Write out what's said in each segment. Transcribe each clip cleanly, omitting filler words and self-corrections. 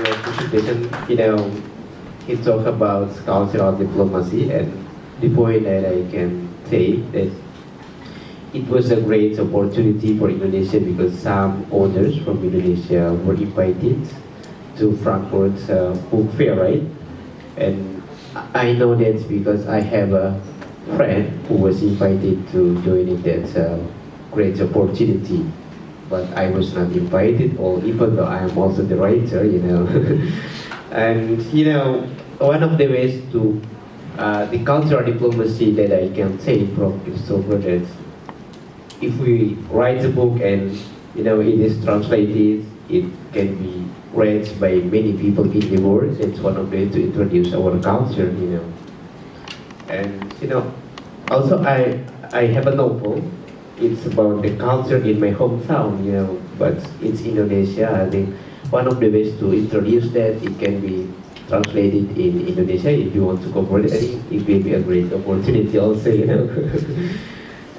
your presentation, he talked about cultural diplomacy, and the point that I can say that it was a great opportunity for Indonesia because some owners from Indonesia were invited to Frankfurt's book fair, right? And I know that because I have a friend who was invited to join in that great opportunity, but I was not invited, or even though I am also the writer. And one of the ways to the cultural diplomacy that I can take from Christopher, that if we write a book and it is translated, it can be read by many people in the world. It's one of the ways to introduce our culture. And also I have a novel. It's about the culture in my hometown, but it's Indonesia. I think one of the ways to introduce that, it can be translated in Indonesia. If you want to cover it, I think it will be a great opportunity also.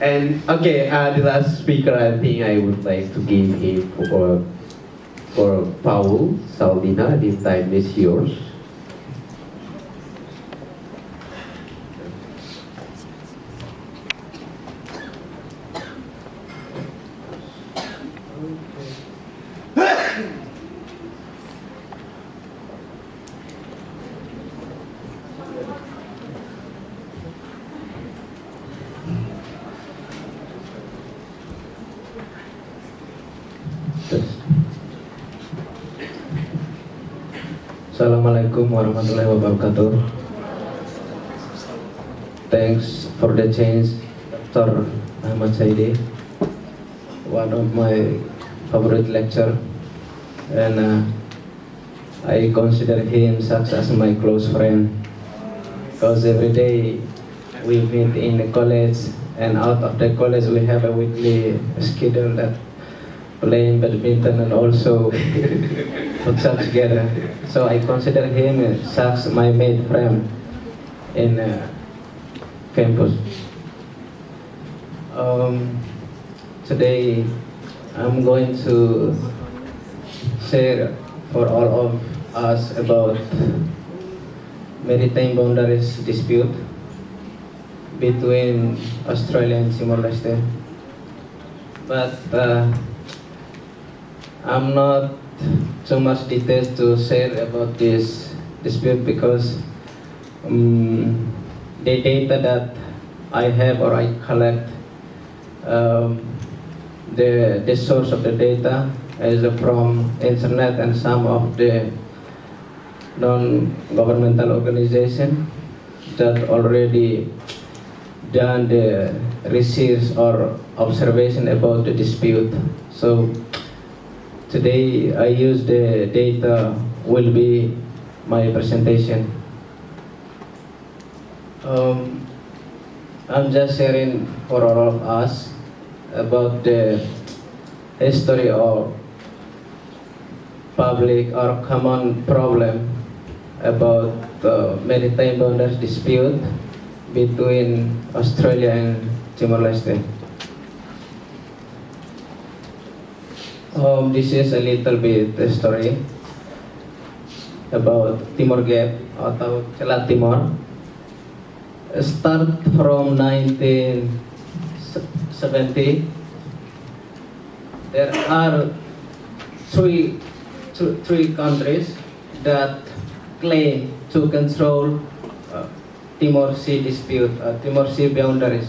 And okay, the last speaker, I think I would like to give him for Paul Saldina. This time is yours. Assalamualaikum warahmatullahi wabarakatuh. Thanks for the chance, Dr. Ahmad Saidi, one of my favorite lecturer, and I consider him such as my close friend, because every day we meet in the college, and out of the college we have a weekly schedule that playing badminton and also futsal together. So I consider him such my mate friend in campus. Today I'm going to share for all of us about maritime boundaries dispute between Australia and Timor-Leste. But I'm not too much details to share about this dispute because the data that I have or I collect, the source of the data is from internet and some of the non-governmental organization that already done the research or observation about the dispute. So today I use the data will be my presentation. I'm just sharing for all of us about the history of public or common problem about the maritime boundaries dispute between Australia and Timor-Leste. This is a little bit the story about Timor Gap atau Celah Timor. Start from 1970. There are three countries that claim to control Timor Sea dispute, Timor Sea boundaries.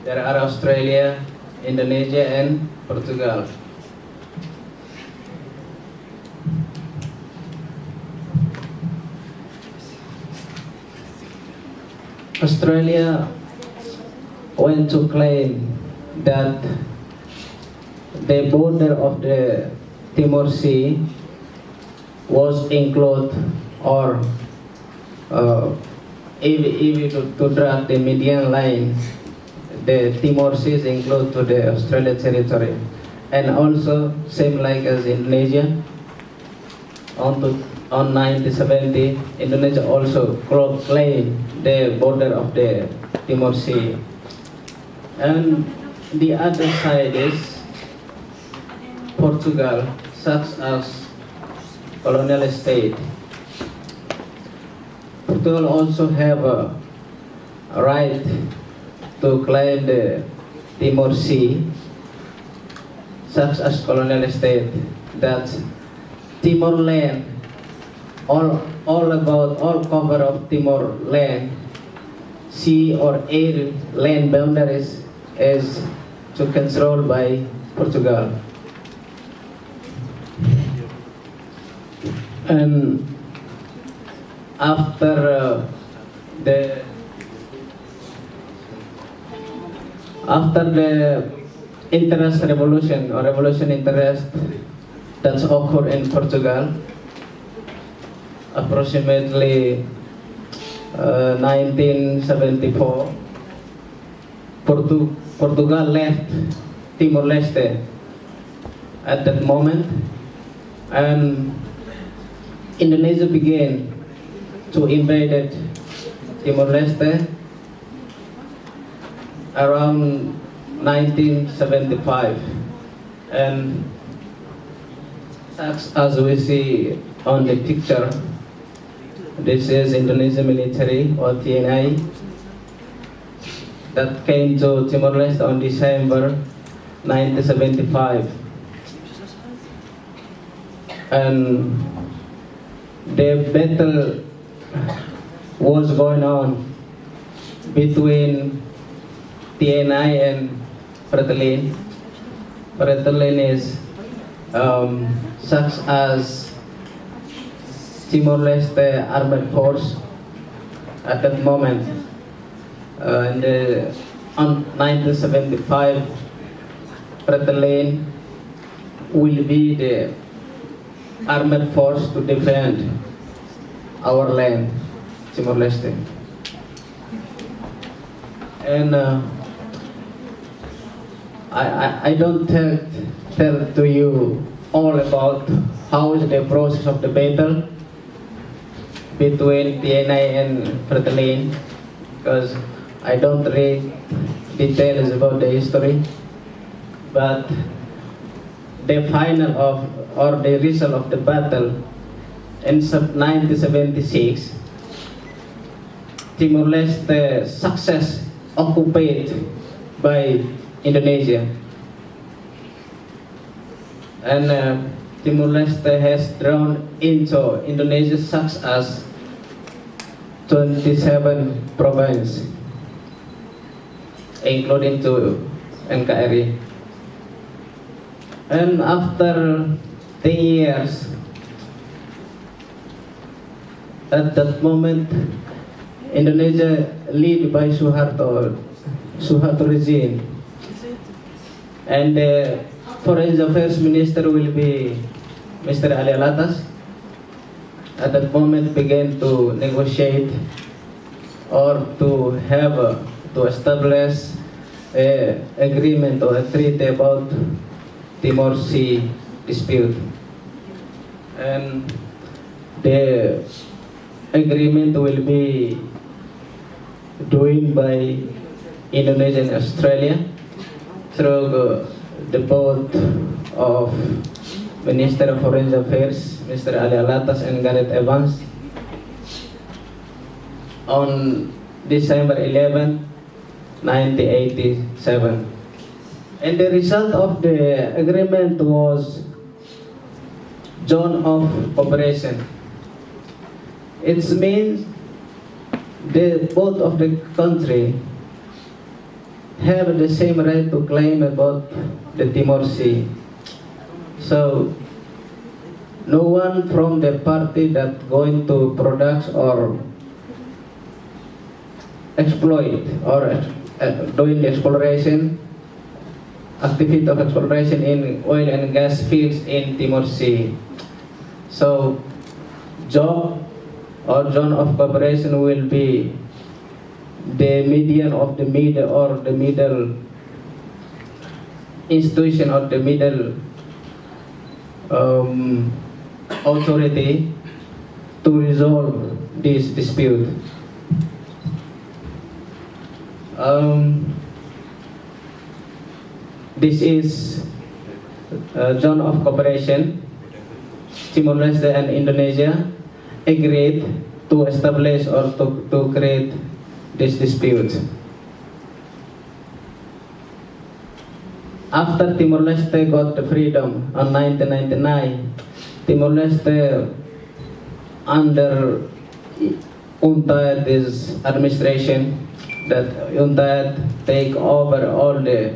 There are Australia, Indonesia, and Portugal. Australia went to claim that the border of the Timor Sea was include or if to drag the median line, the Timor Sea is included to the Australian territory, and also same like as Indonesia. On 1970, Indonesia also claimed the border of the Timor Sea, and the other side is Portugal, such as colonial state. Portugal also have a right to claim the Timor Sea, such as colonial state, that Timor land, all about all cover of Timor land, sea or air land boundaries is to control by Portugal. And after the interest revolution or revolution interest that's occurred in Portugal, approximately 1974, Portugal left Timor Leste at that moment, and Indonesia began to invade Timor Leste around 1975, and as we see on the picture, this is Indonesian military or TNI that came to Timor Leste on December 1975, and the battle was going on between TNI and Fretilin. Fretilin is such as Timor-Leste armed force at that moment. On 1975, Fretilin will be the armed force to defend our land, Timor-Leste. And I don't tell to you all about how is the process of the battle between TNI and Fretilin, because I don't read details about the history. But the final of or the result of the battle in 1976, Timor-Leste success occupied by Indonesia, and Timor-Leste has drawn into Indonesia such as 27 provinces, including to NKRI. And after 10 years, at that moment, Indonesia led by Suharto regime, and the foreign affairs minister will be Mr. Ali Alatas. At that moment, began to negotiate or to establish a agreement or a treaty about Timor Sea dispute, and the agreement will be doing by Indonesia and Australia through the both of Minister of Foreign Affairs, Mr. Ali Alatas and Gareth Evans, on December 11, 1987. And the result of the agreement was zone of cooperation. It means both of the country have the same right to claim about the Timor Sea. So no one from the party that going to produce or exploit or doing the exploration, activity of exploration in oil and gas fields in Timor Sea. So job or zone of cooperation will be the median of the middle or the middle institution or the middle authority to resolve this dispute. This is a zone of cooperation, Timor-Leste and Indonesia agreed to establish or to create this dispute. After Timor-Leste got the freedom in 1999, Timor-Leste under UNTAD's administration, that UNTAD take over all the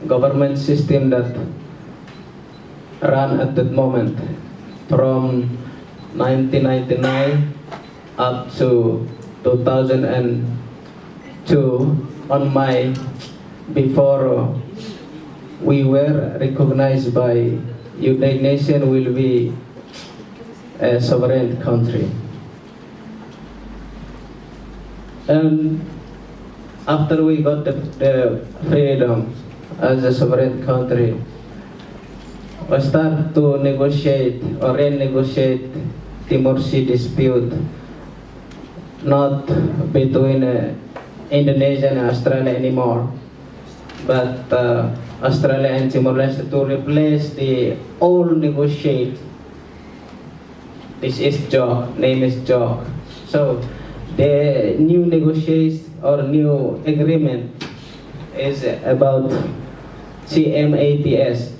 government system that ran at that moment from 1999 up to 2002 on my before we were recognized by United Nations will be a sovereign country. And after we got the freedom as a sovereign country, we start to negotiate or renegotiate Timor Sea dispute, not between Indonesia and Australia anymore, but Australia and Timor-Leste to replace the old negotiate. This is joke, name is joke. So the new negotiation or new agreement is about CMATS.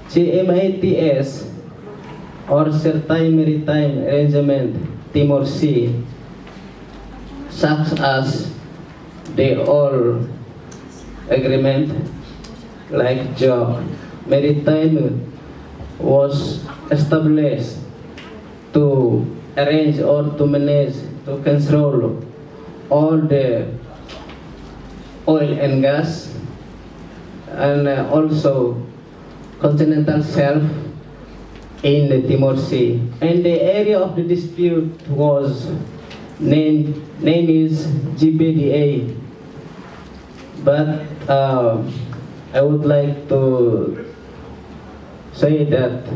CMATS or Certain Maritime Arrangement Timor Sea, such as the old agreement like job. Maritime was established to arrange or to manage, to control all the oil and gas and also continental shelf in the Timor Sea. And the area of the dispute was name is GPDA. But I would like to say that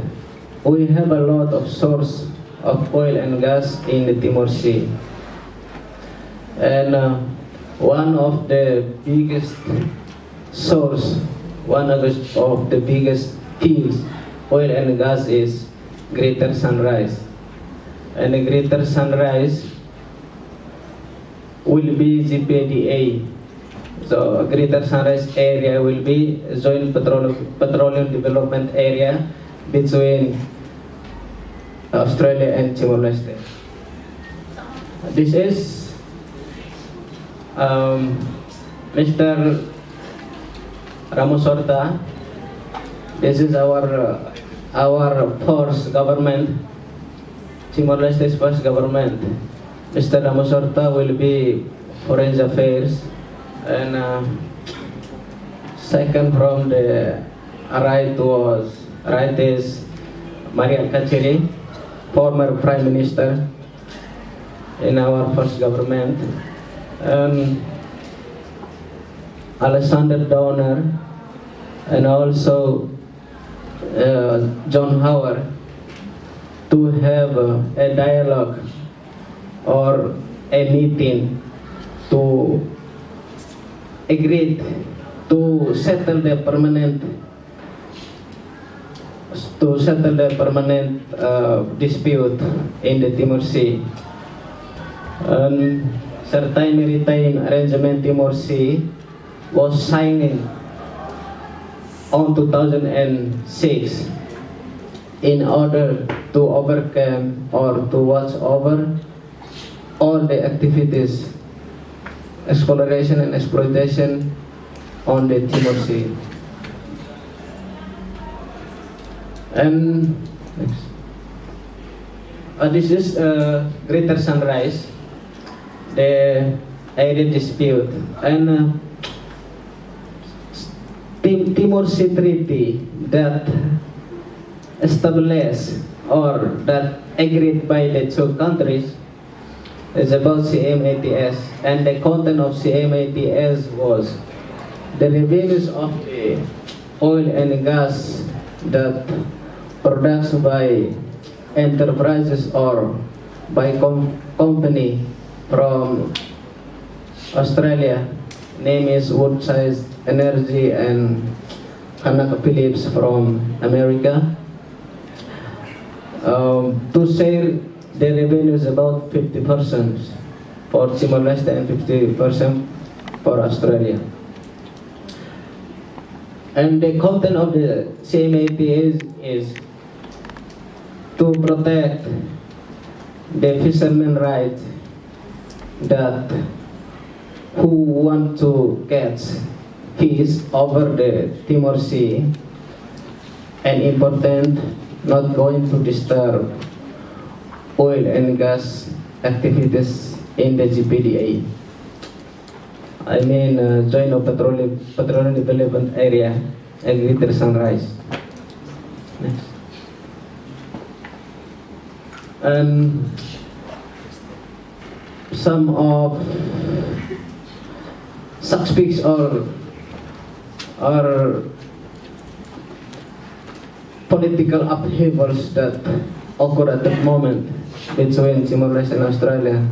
we have a lot of source of oil and gas in the Timor Sea. And one of the biggest source, one of the biggest fields, oil and gas is Greater Sunrise. And the Greater Sunrise will be GPDA. So Greater Sunrise area will be Joint Petroleum Development Area between Australia and Timor-Leste. This is Mr. Ramos Horta. This is our first government, Timor-Leste's first government. Mr. Ramos Horta will be Foreign Affairs, and second from the right is Maria Kachiri, former Prime Minister in our first government, and Alexander Donner, and also John Howard, to have a dialogue or a meeting to agree to settle the permanent dispute in the Timor Sea. Certain Maritime Arrangement Timor Sea was signed on 2006 in order to overcome or to watch over all the activities, exploration and exploitation on the Timor Sea. And next. This is Greater Sunrise, the area dispute, and Timor Sea Treaty that established or that agreed by the two countries is about CMATS, and the content of CMATS was the revenues of the oil and gas that produced by enterprises or by company from Australia, name is Woodside Energy and Kanaka Phillips from America, to share the revenues about 50% for Timor-Leste and 50% for Australia. And the content of the CMAP is to protect the fishermen right that who want to catch fish over the Timor Sea, and important, not going to disturb oil and gas activities in the GPDA. I mean, Joint of Petroleum Development Area and Greater Sunrise. Next. And some of such peaks are political upheavals that occur at that moment between Timor-Leste and Australia.